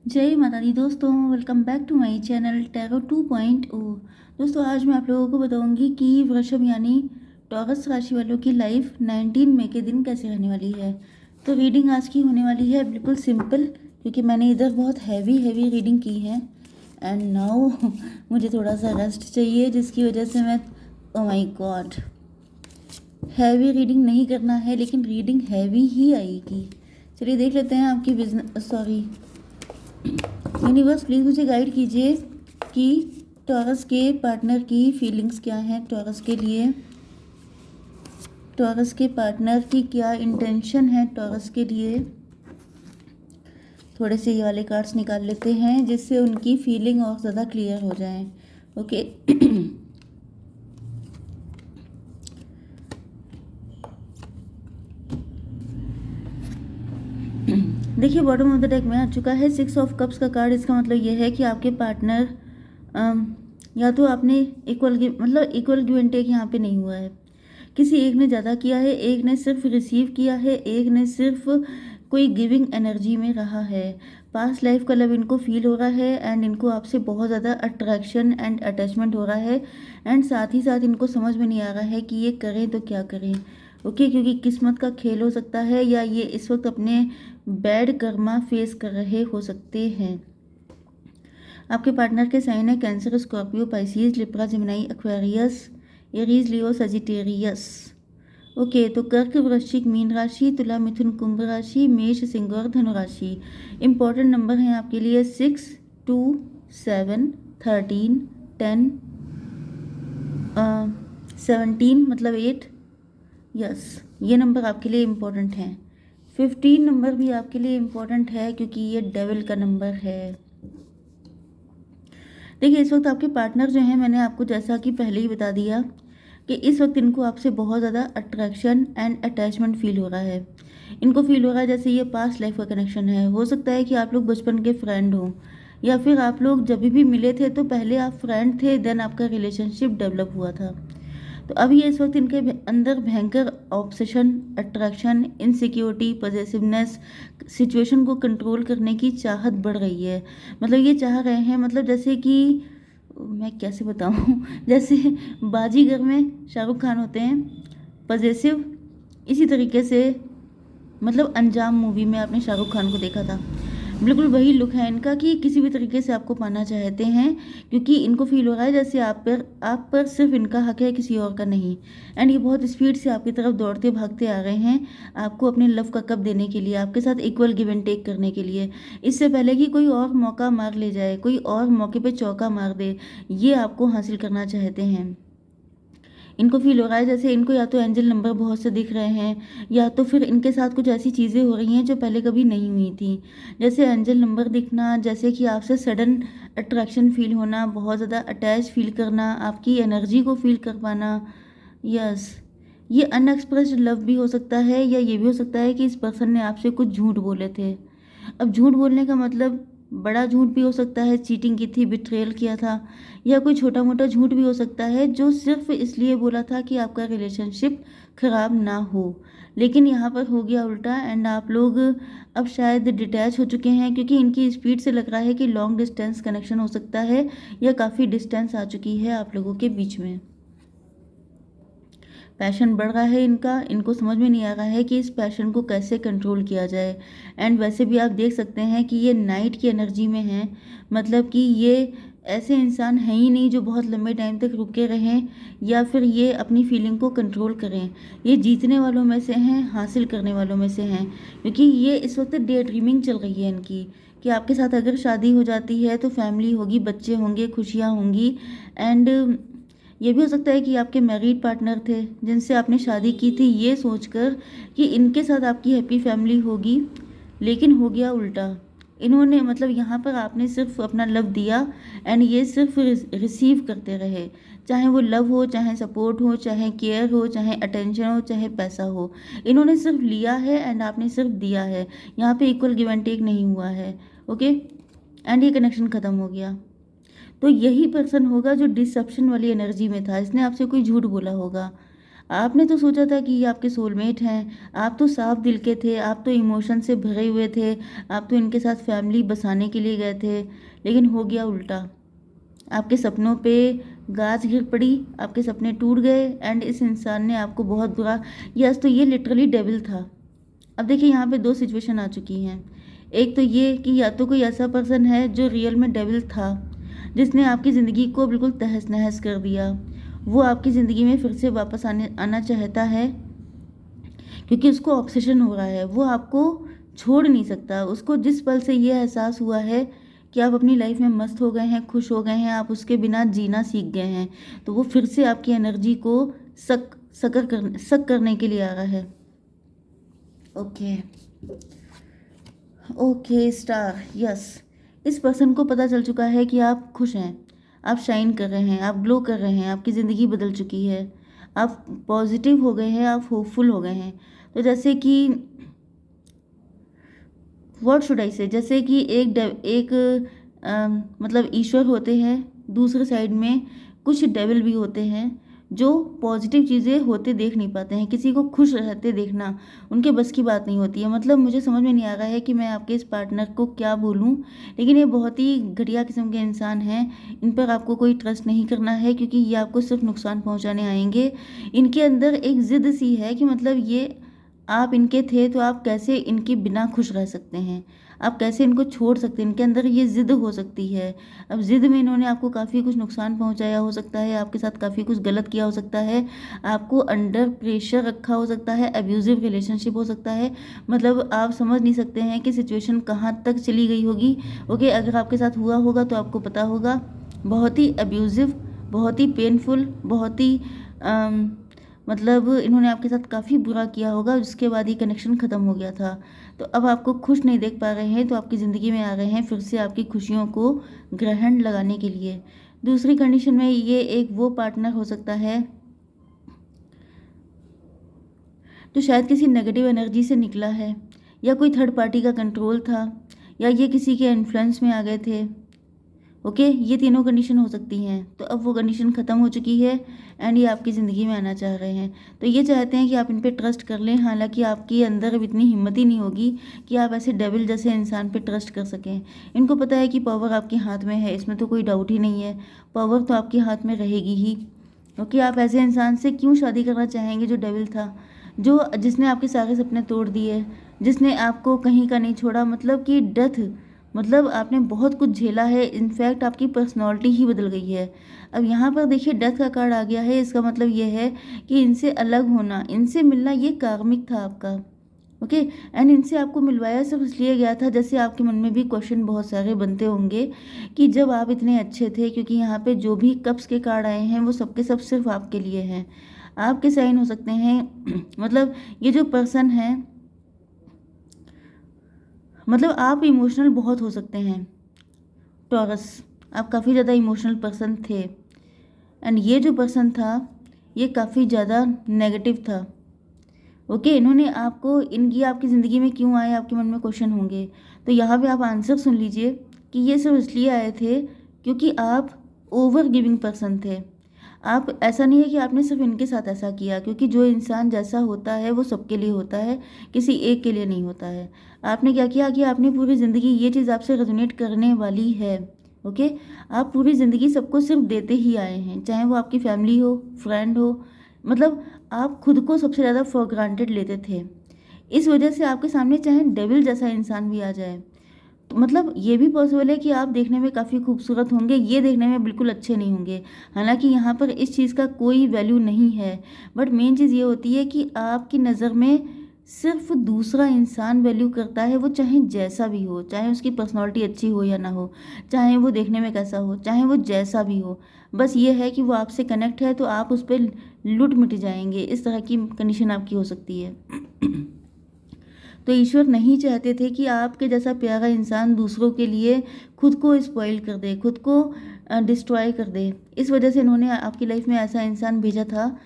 जय माता दी दोस्तों, welcome back to my channel tarot 2.0। दोस्तों, आज मैं आप लोगों को बताऊंगी कि वृषभ यानी टॉरस राशि वालों की लाइफ 19 मई के दिन कैसे रहने वाली है। तो रीडिंग आज की होने वाली है बिल्कुल सिंपल, क्योंकि मैंने इधर बहुत हैवी रीडिंग की है एंड नाउ मुझे थोड़ा सा रेस्ट चाहिए, जिसकी वजह से मैं oh my God heavy reading नहीं करना है, लेकिन रीडिंग हैवी ही आएगी। चलिए देख लेते हैं आपकी बिजनेस यूनिवर्स प्लीज़ मुझे गाइड कीजिए कि टॉरस के पार्टनर की फीलिंग्स क्या हैं, टॉरस के लिए, टॉरस के पार्टनर की क्या इंटेंशन है टॉरस के लिए। थोड़े से ये वाले कार्ड्स निकाल लेते हैं जिससे उनकी फीलिंग और ज़्यादा क्लियर हो जाए। ओके देखिए, बॉटम ऑफ द डेक में आ चुका है 6 ऑफ कप्स का कार्ड। इसका मतलब ये है कि आपके पार्टनर या तो आपने इक्वल गिव एंड टेक यहाँ पे नहीं हुआ है। किसी एक ने ज़्यादा किया है, एक ने सिर्फ रिसीव किया है, एक ने सिर्फ कोई गिविंग एनर्जी में रहा है। पास्ट लाइफ का लव इनको फील हो रहा है एंड इनको आपसे बहुत ज़्यादा अट्रैक्शन एंड अटैचमेंट हो रहा है एंड साथ ही साथ इनको समझ में नहीं आ रहा है कि ये करें तो क्या करें। ओके, क्योंकि किस्मत का खेल हो सकता है या ये इस वक्त अपने बैड कर्मा फेस कर रहे हो सकते हैं। आपके पार्टनर के साइन है Cancer, Scorpio, Pisces, Libra, Gemini, Aquarius, Aries, Leo, Sagittarius. Okay, तो कर्क, वृश्चिक, मीन राशि, तुला, मिथुन, कुंभ राशि, मेष, सिंह और धनु राशि। इंपॉर्टेंट नंबर हैं आपके लिए 6, 2, 7, 13, 10, 17 मतलब 8। यस, ये नंबर आपके लिए इम्पोर्टेंट हैं। 15 नंबर भी आपके लिए इम्पोर्टेंट है क्योंकि ये डेविल का नंबर है। देखिए, इस वक्त आपके पार्टनर जो हैं, मैंने आपको जैसा कि पहले ही बता दिया कि इस वक्त इनको आपसे बहुत ज़्यादा अट्रैक्शन एंड अटैचमेंट फील हो रहा है। इनको फील हो रहा है जैसे ये पास्ट लाइफ का कनेक्शन है। हो सकता है कि आप लोग बचपन के फ्रेंड हो या फिर आप लोग जब भी मिले थे तो पहले आप फ्रेंड थे, देन आपका रिलेशनशिप डेवलप हुआ था। तो अब ये इस वक्त इनके अंदर भयंकर ऑब्सेशन, अट्रैक्शन, इनसिक्योरिटी, पॉजेसिवनेस, सिचुएशन को कंट्रोल करने की चाहत बढ़ रही है। मतलब ये चाह रहे हैं, मतलब जैसे कि मैं कैसे बताऊं जैसे बाजीगर में शाहरुख खान होते हैं पॉजेसिव, इसी तरीके से मतलब अंजाम मूवी में आपने शाहरुख खान को देखा था। बिल्कुल वही लुक है इनका कि किसी भी तरीके से आपको पाना चाहते हैं, क्योंकि इनको फील हो रहा है जैसे आप पर सिर्फ इनका हक है, किसी और का नहीं। एंड ये बहुत स्पीड से आपकी तरफ दौड़ते भागते आ रहे हैं आपको अपने लव का कप देने के लिए, आपके साथ इक्वल गिव एंड टेक करने के लिए। इससे पहले कि कोई और मौका मार ले जाए, कोई और मौके पे चौका मार दे, ये आपको हासिल करना चाहते हैं। इनको फील हो रहा है जैसे इनको या तो एंजल नंबर बहुत से दिख रहे हैं या तो फिर इनके साथ कुछ ऐसी चीज़ें हो रही हैं जो पहले कभी नहीं हुई थी। जैसे एंजल नंबर दिखना, जैसे कि आपसे सडन अट्रैक्शन फील होना, बहुत ज़्यादा अटैच फील करना, आपकी एनर्जी को फील कर पाना। यस, ये अनएक्सप्रेस्ड लव भी हो सकता है या ये भी हो सकता है कि इस पर्सन ने आपसे कुछ झूठ बोले थे। अब झूठ बोलने का मतलब बड़ा झूठ भी हो सकता है, चीटिंग की थी, बिट्रेयल किया था, या कोई छोटा मोटा झूठ भी हो सकता है जो सिर्फ इसलिए बोला था कि आपका रिलेशनशिप खराब ना हो। लेकिन यहाँ पर हो गया उल्टा एंड आप लोग अब शायद डिटैच हो चुके हैं, क्योंकि इनकी स्पीड से लग रहा है कि लॉन्ग डिस्टेंस कनेक्शन हो सकता है या काफ़ी डिस्टेंस आ चुकी है आप लोगों के बीच में। पैशन बढ़ रहा है इनका, इनको समझ में नहीं आ रहा है कि इस पैशन को कैसे कंट्रोल किया जाए। एंड वैसे भी आप देख सकते हैं कि ये नाइट की एनर्जी में हैं, मतलब कि ये ऐसे इंसान हैं ही नहीं जो बहुत लंबे टाइम तक रुके रहें या फिर ये अपनी फीलिंग को कंट्रोल करें। ये जीतने वालों में से हैं, हासिल करने वालों में से हैं, क्योंकि ये इस वक्त डे ड्रीमिंग चल रही है इनकी कि आपके साथ अगर शादी हो जाती है तो फैमिली होगी, बच्चे होंगे, खुशियाँ होंगी। एंड ये भी हो सकता है कि आपके मैरिड पार्टनर थे जिनसे आपने शादी की थी ये सोचकर कि इनके साथ आपकी हैप्पी फैमिली होगी, लेकिन हो गया उल्टा। इन्होंने मतलब यहाँ पर आपने सिर्फ अपना लव दिया एंड ये सिर्फ रिसीव करते रहे, चाहे वो लव हो, चाहे सपोर्ट हो, चाहे केयर हो, चाहे अटेंशन हो, चाहे पैसा हो। इन्होंने सिर्फ लिया है एंड आपने सिर्फ दिया है। यहाँ पे इक्वल गिव एंड टेक नहीं हुआ है। ओके, एंड ये कनेक्शन ख़त्म हो गया। तो यही पर्सन होगा जो डिसेप्शन वाली एनर्जी में था, इसने आपसे कोई झूठ बोला होगा। आपने तो सोचा था कि ये आपके सोलमेट हैं, आप तो साफ दिल के थे, आप तो इमोशन से भरे हुए थे, आप तो इनके साथ फैमिली बसाने के लिए गए थे, लेकिन हो गया उल्टा। आपके सपनों पे गाज गिर पड़ी, आपके सपने टूट गए एंड इस इंसान ने आपको बहुत बुरा, यस तो ये लिटरली डेविल था। अब देखिए यहाँ पे दो सिचुएशन आ चुकी हैं। एक तो ये कि या तो कोई ऐसा पर्सन है जो रियल में डेविल था, जिसने आपकी ज़िंदगी को बिल्कुल तहस नहस कर दिया। वो आपकी ज़िंदगी में फिर से वापस आना चाहता है, क्योंकि उसको ऑब्सेशन हो रहा है, वो आपको छोड़ नहीं सकता। उसको जिस पल से ये एहसास हुआ है कि आप अपनी लाइफ में मस्त हो गए हैं, खुश हो गए हैं, आप उसके बिना जीना सीख गए हैं, तो वो फिर से आपकी एनर्जी को सक करने के लिए आ रहा है। ओके ओके स्टार, यस, इस पर्सन को पता चल चुका है कि आप खुश हैं, आप शाइन कर रहे हैं, आप ग्लो कर रहे हैं, आपकी ज़िंदगी बदल चुकी है, आप पॉजिटिव हो गए हैं, आप होपफुल हो गए हैं। तो जैसे कि व्हाट शुड आई से, जैसे कि एक मतलब ईश्वर होते हैं, दूसरे साइड में कुछ डेविल भी होते हैं जो पॉजिटिव चीज़ें होते देख नहीं पाते हैं। किसी को खुश रहते देखना उनके बस की बात नहीं होती है। मतलब मुझे समझ में नहीं आ रहा है कि मैं आपके इस पार्टनर को क्या बोलूं, लेकिन ये बहुत ही घटिया किस्म के इंसान हैं। इन पर आपको कोई ट्रस्ट नहीं करना है, क्योंकि ये आपको सिर्फ नुकसान पहुंचाने आएंगे। इनके अंदर एक ज़िद सी है कि मतलब ये आप इनके थे तो आप कैसे इनके बिना खुश रह सकते हैं, आप कैसे इनको छोड़ सकते हैं। इनके अंदर ये ज़िद हो सकती है। अब ज़िद में इन्होंने आपको काफ़ी कुछ नुकसान पहुंचाया हो सकता है, आपके साथ काफ़ी कुछ गलत किया हो सकता है, आपको अंडर प्रेशर रखा हो सकता है, अब्यूजिव रिलेशनशिप हो सकता है। मतलब आप समझ नहीं सकते हैं कि सिचुएशन कहाँ तक चली गई होगी। ओके, अगर आपके साथ हुआ होगा तो आपको पता होगा। बहुत ही अब्यूजिव, बहुत ही पेनफुल, बहुत ही मतलब इन्होंने आपके साथ काफ़ी बुरा किया होगा, जिसके बाद ये कनेक्शन ख़त्म हो गया था। तो अब आपको खुश नहीं देख पा रहे हैं, तो आपकी ज़िंदगी में आ रहे हैं फिर से आपकी खुशियों को ग्रहण लगाने के लिए। दूसरी कंडीशन में ये एक वो पार्टनर हो सकता है जो शायद किसी नेगेटिव एनर्जी से निकला है, या कोई थर्ड पार्टी का कंट्रोल था, या ये किसी के इन्फ्लुएंस में आ गए थे। ओके, ये तीनों कंडीशन हो सकती हैं। तो अब वो कंडीशन ख़त्म हो चुकी है एंड ये आपकी ज़िंदगी में आना चाह रहे हैं। तो ये चाहते हैं कि आप इन पे ट्रस्ट कर लें, हालांकि आपके अंदर अब इतनी हिम्मत ही नहीं होगी कि आप ऐसे डेविल जैसे इंसान पे ट्रस्ट कर सकें। इनको पता है कि पावर आपके हाथ में है, इसमें तो कोई डाउट ही नहीं है, पावर तो आपके हाथ में रहेगी ही। ओके, आप ऐसे इंसान से क्यों शादी करना चाहेंगे जो डेविल था, जिसने आपके सारे सपने तोड़ दिए, जिसने आपको कहीं का नहीं छोड़ा, मतलब कि डेथ, मतलब आपने बहुत कुछ झेला है, इनफैक्ट आपकी पर्सनालिटी ही बदल गई है। अब यहाँ पर देखिए डेथ का कार्ड आ गया है, इसका मतलब ये है कि इनसे अलग होना, इनसे मिलना ये कार्मिक था आपका। ओके, एंड इनसे आपको मिलवाया सिर्फ इसलिए गया था, जैसे आपके मन में भी क्वेश्चन बहुत सारे बनते होंगे कि जब आप इतने अच्छे थे, क्योंकि यहाँ पे जो भी कप्स के कार्ड आए हैं वो सबके सब सिर्फ आपके लिए हैं, आपके साइन हो सकते हैं। मतलब ये जो पर्सन है, मतलब आप इमोशनल बहुत हो सकते हैं टॉरस, आप काफ़ी ज़्यादा इमोशनल पर्सन थे एंड ये जो पर्सन था ये काफ़ी ज़्यादा नेगेटिव था। ओके, इन्होंने आपको इनकी आपकी ज़िंदगी में क्यों आए, आपके मन में क्वेश्चन होंगे, तो यहाँ पे आप आंसर सुन लीजिए कि ये सब इसलिए आए थे क्योंकि आप ओवर गिविंग पर्सन थे। आप, ऐसा नहीं है कि आपने सिर्फ इनके साथ ऐसा किया, क्योंकि जो इंसान जैसा होता है वो सबके लिए होता है, किसी एक के लिए नहीं होता है। आपने क्या किया कि आपने पूरी ज़िंदगी, ये चीज़ आपसे रेजोनेट करने वाली है। ओके, आप पूरी ज़िंदगी सबको सिर्फ देते ही आए हैं, चाहे वो आपकी फैमिली हो, फ्रेंड हो, मतलब आप खुद को सबसे ज़्यादा फॉर ग्रांटेड लेते थे। इस वजह से आपके सामने चाहे डेविल जैसा इंसान भी आ जाए, तो मतलब ये भी पॉसिबल है कि आप देखने में काफ़ी खूबसूरत होंगे, ये देखने में बिल्कुल अच्छे नहीं होंगे। हालांकि यहाँ पर इस चीज़ का कोई वैल्यू नहीं है, बट मेन चीज़ ये होती है कि आपकी नज़र में सिर्फ दूसरा इंसान वैल्यू करता है, वो चाहे जैसा भी हो, चाहे उसकी पर्सनालिटी अच्छी हो या ना हो, चाहे वो देखने में कैसा हो, चाहे वो जैसा भी हो, बस ये है कि वो आपसे कनेक्ट है तो आप उस पर लुट मिट जाएंगे। इस तरह की कंडीशन आपकी हो सकती है। तो ईश्वर नहीं चाहते थे कि आपके जैसा प्यारा इंसान दूसरों के लिए खुद को स्पॉइल कर दे, खुद को डिस्ट्रॉय कर दे। इस वजह से इन्होंने आपकी लाइफ में ऐसा इंसान भेजा था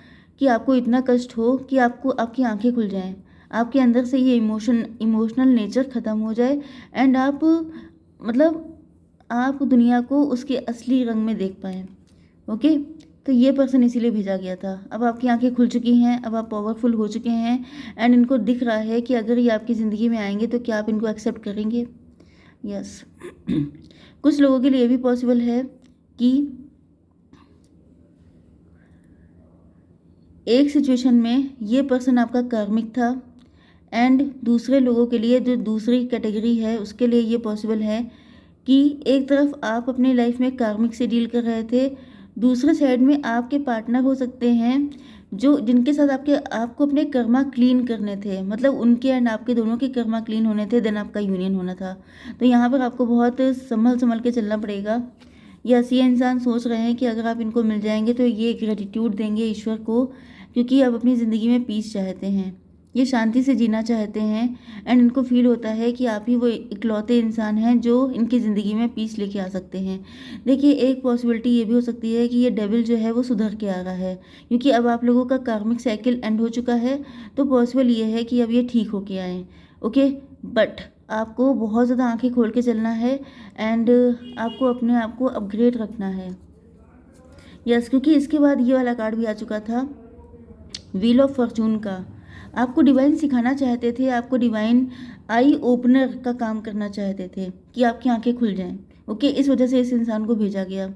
कि आपको इतना कष्ट हो कि आपको आपकी आंखें खुल जाएं, आपके अंदर से ये इमोशनल नेचर ख़त्म हो जाए एंड आप, मतलब आप दुनिया को उसके असली रंग में देख पाएँ। ओके, तो ये पर्सन इसीलिए भेजा गया था। अब आपकी आंखें खुल चुकी हैं, अब आप पावरफुल हो चुके हैं एंड इनको दिख रहा है कि अगर ये आपकी ज़िंदगी में आएंगे तो क्या आप इनको एक्सेप्ट करेंगे। यस कुछ लोगों के लिए ये भी पॉसिबल है कि एक सिचुएशन में ये पर्सन आपका कार्मिक था एंड दूसरे लोगों के लिए, जो दूसरी कैटेगरी है, उसके लिए ये पॉसिबल है कि एक तरफ आप अपनी लाइफ में कार्मिक से डील कर रहे थे, दूसरे साइड में आपके पार्टनर हो सकते हैं जो जिनके साथ आपको अपने कर्मा क्लीन करने थे, मतलब उनके एंड आपके दोनों के कर्मा क्लीन होने थे, देन आपका यूनियन होना था। तो यहाँ पर आपको बहुत संभल के चलना पड़ेगा। यस, ये इंसान सोच रहे हैं कि अगर आप इनको मिल जाएंगे तो ये ग्रेटिट्यूड देंगे ईश्वर को, क्योंकि अब अपनी ज़िंदगी में पीस चाहते हैं, ये शांति से जीना चाहते हैं एंड इनको फील होता है कि आप ही वो इकलौते इंसान हैं जो इनकी ज़िंदगी में पीस लेके आ सकते हैं। देखिए, एक पॉसिबिलिटी ये भी हो सकती है कि ये डेविल जो है वो सुधर के आ रहा है, क्योंकि अब आप लोगों का कार्मिक साइकिल एंड हो चुका है, तो पॉसिबल ये है कि अब ये ठीक होके आए। ओके, बट आपको बहुत ज़्यादा आंखें खोल के चलना है एंड आपको अपने आप को अपग्रेड रखना है। यस, क्योंकि इसके बाद ये वाला कार्ड भी आ चुका था, व्हील ऑफ फॉर्चून का। आपको डिवाइन सिखाना चाहते थे, आपको डिवाइन आई ओपनर का काम करना चाहते थे कि आपकी आंखें खुल जाएं। ओके, इस वजह से इस इंसान को भेजा गया।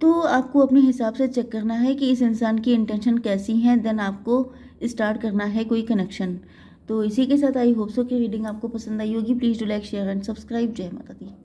तो आपको अपने हिसाब से चेक करना है कि इस इंसान की इंटेंशन कैसी हैं, देन आपको स्टार्ट करना है कोई कनेक्शन। तो इसी के साथ आई होप सो कि रीडिंग आपको पसंद आई होगी। Please do like, share and subscribe. जय माता दी।